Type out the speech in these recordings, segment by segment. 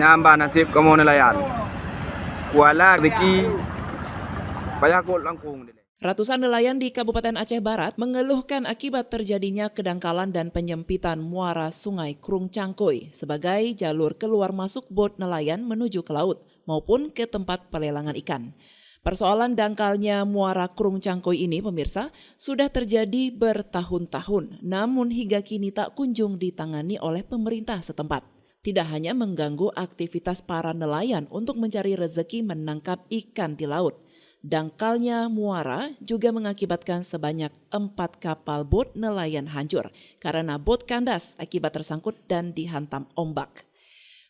nyamba nasib kamu nelayan. Kuala rezeki payah kot langkung. Ratusan nelayan di Kabupaten Aceh Barat mengeluhkan akibat terjadinya kedangkalan dan penyempitan muara Sungai Krung Cangkoi sebagai jalur keluar masuk bot nelayan menuju ke laut maupun ke tempat pelelangan ikan. Persoalan dangkalnya muara Krung Cangkoi ini, pemirsa, sudah terjadi bertahun-tahun, namun hingga kini tak kunjung ditangani oleh pemerintah setempat. Tidak hanya mengganggu aktivitas para nelayan untuk mencari rezeki menangkap ikan di laut, dangkalnya muara juga mengakibatkan sebanyak 4 kapal bot nelayan hancur karena bot kandas akibat tersangkut dan dihantam ombak.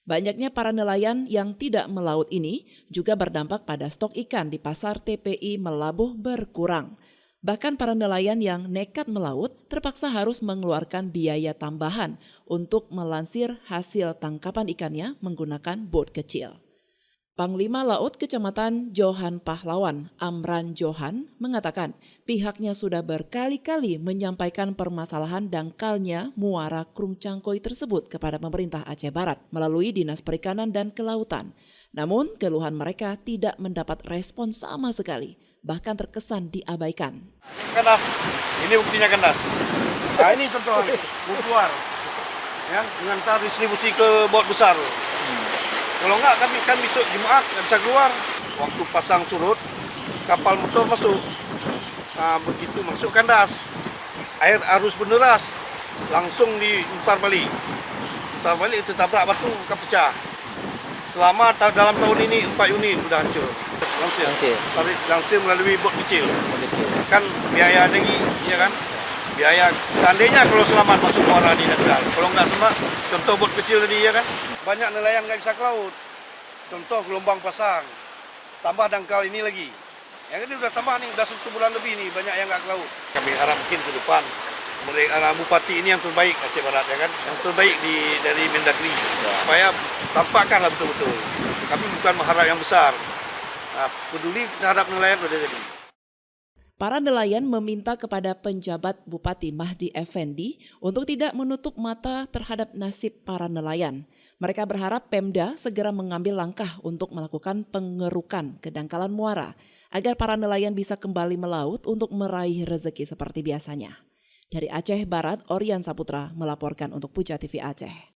Banyaknya para nelayan yang tidak melaut ini juga berdampak pada stok ikan di pasar TPI Melabuh berkurang. Bahkan para nelayan yang nekat melaut terpaksa harus mengeluarkan biaya tambahan untuk melansir hasil tangkapan ikannya menggunakan bot kecil. Panglima Laut Kecamatan Johan Pahlawan, Amran Johan, mengatakan pihaknya sudah berkali-kali menyampaikan permasalahan dangkalnya muara Krung Cangkoi tersebut kepada pemerintah Aceh Barat melalui Dinas Perikanan dan Kelautan. Namun keluhan mereka tidak mendapat respon sama sekali, bahkan terkesan diabaikan. Kandas, ini buktinya kandas. Nah ini contoh keluar, ya, mengantar distribusi ke bot besar. Kalau enggak kami kan besok Jumat nggak bisa keluar. Waktu pasang surut, kapal motor masuk. Nah, begitu masuk kandas, air arus berderas, langsung diputar balik. Putar balik tertabrak batu, pecah. Selama dalam tahun ini 4 unit sudah hancur. Langsir melalui bot kecil. Kan biaya tinggi, ya kan? Biaya seandainya kalau selamat masuk muara di dangkal. Kalau enggak selamat, contoh bot kecil tadi, ya kan? Banyak nelayan nggak bisa ke laut. Contoh gelombang pasang, tambah dangkal ini lagi. Yang ini udah tambah nih, udah 1 bulan lebih nih, banyak yang nggak ke laut. Kami harap mungkin ke depan, Bupati ini yang terbaik Aceh Barat, ya kan? Yang terbaik dari Mendagri. Supaya tampakkanlah betul-betul. Kami bukan mengharap yang besar. Nah, peduli terhadap nelayan udah jadi. Para nelayan meminta kepada penjabat Bupati Mahdi Effendi untuk tidak menutup mata terhadap nasib para nelayan. Mereka berharap Pemda segera mengambil langkah untuk melakukan pengerukan kedangkalan muara agar para nelayan bisa kembali melaut untuk meraih rezeki seperti biasanya. Dari Aceh Barat, Orian Saputra melaporkan untuk Puja TV Aceh.